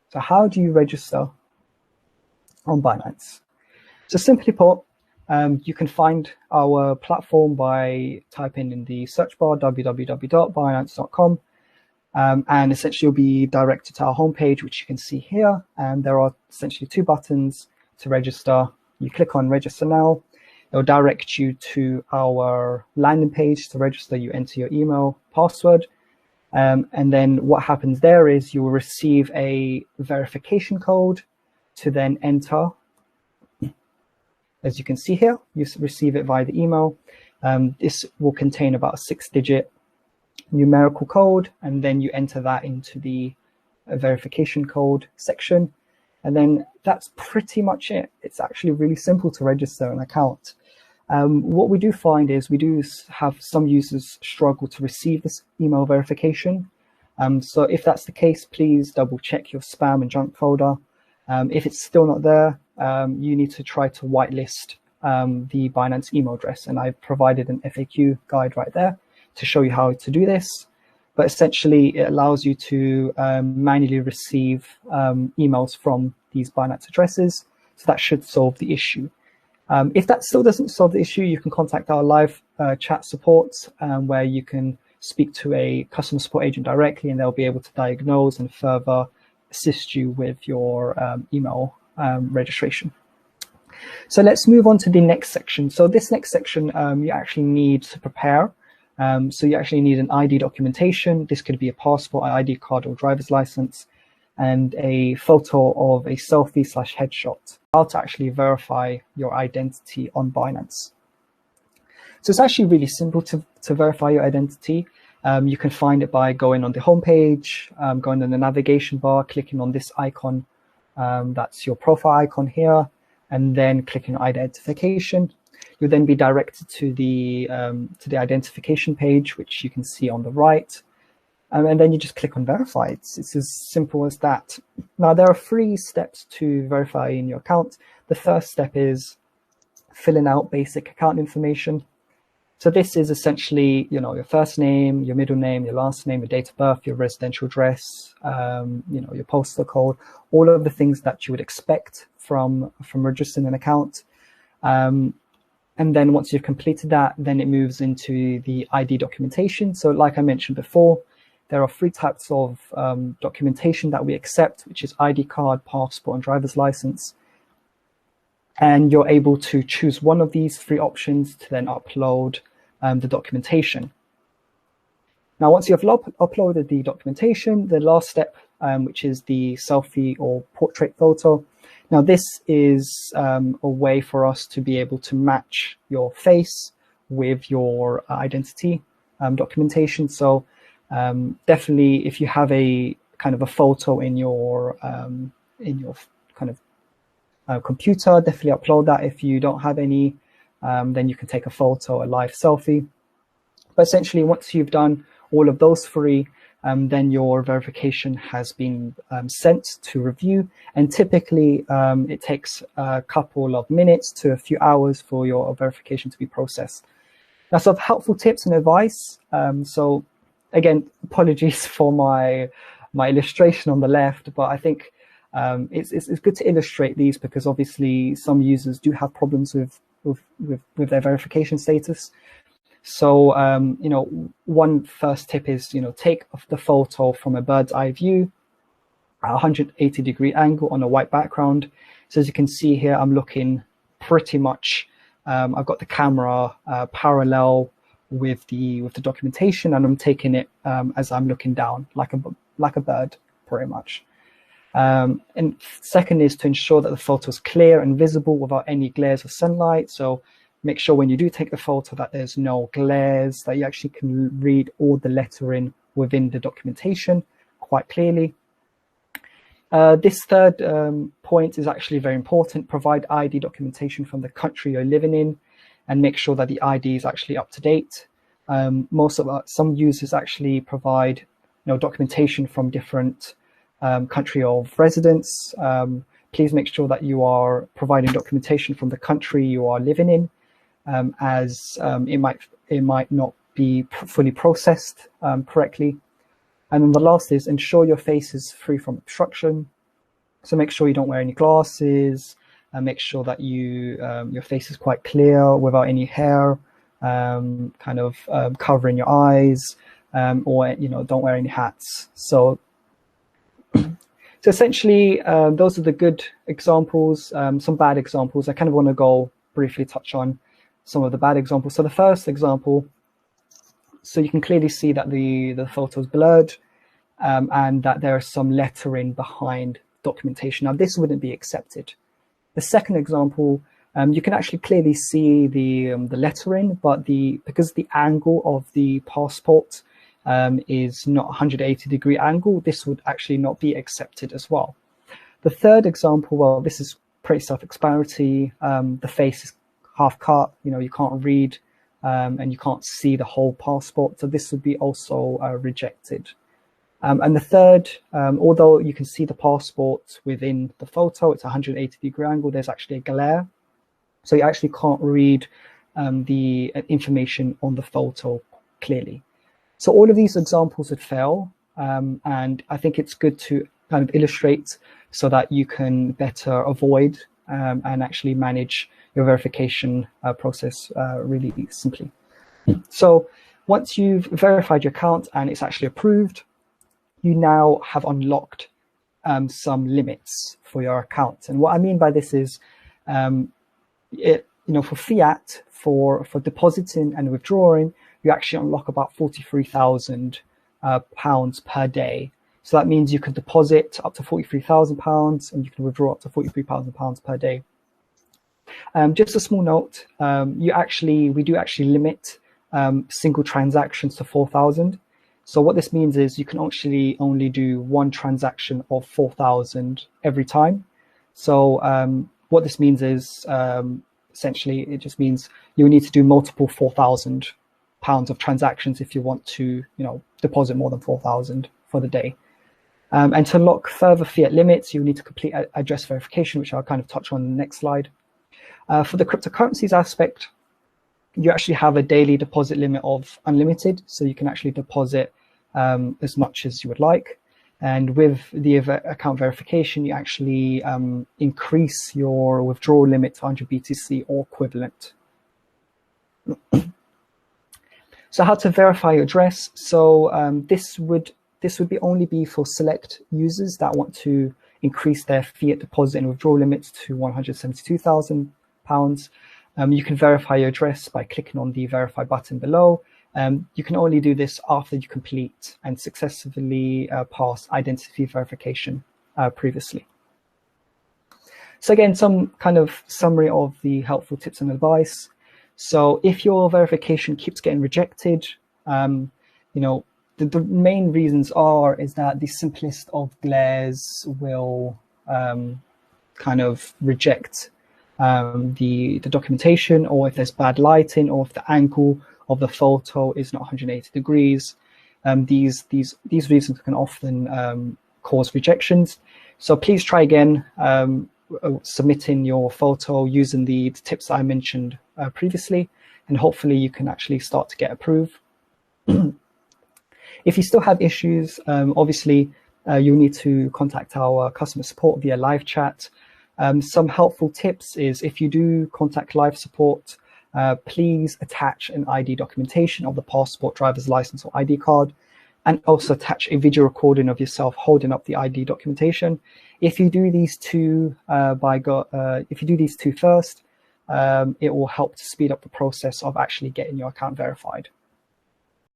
So how do you register on Binance? So simply put, you can find our platform by typing in the search bar www.binance.com, and essentially you'll be directed to our homepage, which you can see here. And there are essentially two buttons to register. You click on register now. It'll direct you to our landing page to register. You enter your email, password, and then what happens there is you will receive a verification code to then enter. As you can see here, you receive it via the email. This will contain about a 6-digit numerical code, and then you enter that into the verification code section. And then that's pretty much it. It's actually really simple to register an account. What we do find is we do have some users struggle to receive this email verification. So if that's the case, please double check your spam and junk folder. If it's still not there, you need to try to whitelist the Binance email address. And I've provided an FAQ guide right there to show you how to do this. But essentially, it allows you to manually receive emails from these Binance addresses. So that should solve the issue. If that still doesn't solve the issue, you can contact our live chat support, where you can speak to a customer support agent directly, and they'll be able to diagnose and further assist you with your email registration. So let's move on to the next section. So this next section, you actually need to prepare. So you actually need an ID documentation. This could be a passport, an ID card, or driver's license, and a photo of a selfie/headshot. How to actually verify your identity on Binance. So it's actually really simple to verify your identity. You can find it by going on the homepage, going on the navigation bar, clicking on this icon. That's your profile icon here, and then clicking on identification. You'll then be directed to the identification page, which you can see on the right. And then you just click on verify. It's as simple as that. Now, there are 3 steps to verifying your account. The first step is filling out basic account information. So this is essentially, your first name, your middle name, your last name, your date of birth, your residential address, your postal code, all of the things that you would expect from registering an account. And then once you've completed that, then it moves into the ID documentation. So like I mentioned before, there are 3 types of documentation that we accept, which is ID card, passport, and driver's license. And you're able to choose one of these 3 options to then upload the documentation. Now, once you've uploaded the documentation, the last step, which is the selfie or portrait photo. Now, this is a way for us to be able to match your face with your identity documentation. So definitely, if you have a kind of a photo in your kind of computer, definitely upload that. If you don't have any, then you can take a photo, a live selfie. But essentially, once you've done all of those 3, then your verification has been sent to review. And typically, it takes a couple of minutes to a few hours for your verification to be processed. Now, some helpful tips and advice. So again, apologies for my illustration on the left, but I think it's good to illustrate these because obviously some users do have problems with their verification status. So, one first tip is, take the photo from a bird's eye view, a 180-degree angle on a white background. So as you can see here, I'm looking pretty much, I've got the camera parallel with the documentation, and I'm taking it as I'm looking down, like a bird, pretty much. And second is to ensure that the photo is clear and visible without any glares of sunlight. So make sure when you do take the photo that there's no glares, that you actually can read all the lettering within the documentation quite clearly. This third point is actually very important. Provide ID documentation from the country you're living in, and make sure that the ID is actually up to date. Some users actually provide documentation from different country of residence. Please make sure that you are providing documentation from the country you are living in, as it might not be fully processed correctly. And then the last is ensure your face is free from obstruction. So make sure you don't wear any glasses, and make sure that your face is quite clear without any hair covering your eyes, or don't wear any hats. So essentially, those are the good examples. Some bad examples. I kind of want to go briefly touch on some of the bad examples. So the first example, so you can clearly see that the photo is blurred, and that there is some lettering behind documentation. Now this wouldn't be accepted. The second example, you can actually clearly see the lettering, but because the angle of the passport is not 180-degree angle, this would actually not be accepted as well. The third example, well, this is pretty self-explanatory. The face is half cut, you can't read, and you can't see the whole passport, so this would be also rejected. And the third, although you can see the passport within the photo, it's a 180-degree angle, there's actually a glare, so you actually can't read the information on the photo clearly. So all of these examples would fail, and I think it's good to kind of illustrate so that you can better avoid and actually manage your verification process really simply. So once you've verified your account and it's actually approved, you now have unlocked some limits for your account. And what I mean by this is, for fiat, for depositing and withdrawing, you actually unlock about £43,000 per day. So that means you can deposit up to £43,000 and you can withdraw up to £43,000 per day. Just a small note, we do actually limit single transactions to 4,000. So what this means is you can actually only do one transaction of 4,000 every time. So what this means is, essentially, it just means you'll need to do multiple £4,000 of transactions if you want to, deposit more than 4,000 for the day. And to unlock further fiat limits, you need to complete address verification, which I'll kind of touch on in the next slide. For the cryptocurrencies aspect, you actually have a daily deposit limit of unlimited, so you can actually deposit as much as you would like. And with the account verification, you actually increase your withdrawal limit to 100 BTC or equivalent. So how to verify your address? So this would only be for select users that want to increase their fiat deposit and withdrawal limits to £172,000. You can verify your address by clicking on the verify button below. You can only do this after you complete and successfully pass identity verification previously. So again, some kind of summary of the helpful tips and advice. So if your verification keeps getting rejected, the main reasons is that the simplest of glares will kind of reject the documentation, or if there's bad lighting, or if the angle of the photo is not 180 degrees. These reasons can often cause rejections. So please try again submitting your photo using the tips that I mentioned previously, and hopefully you can actually start to get approved. If you still have issues, obviously you'll need to contact our customer support via live chat. Some helpful tips is, if you do contact live support, please attach an ID documentation of the passport, driver's license, or ID card, and also attach a video recording of yourself holding up the ID documentation. If you do these two first, it will help to speed up the process of actually getting your account verified.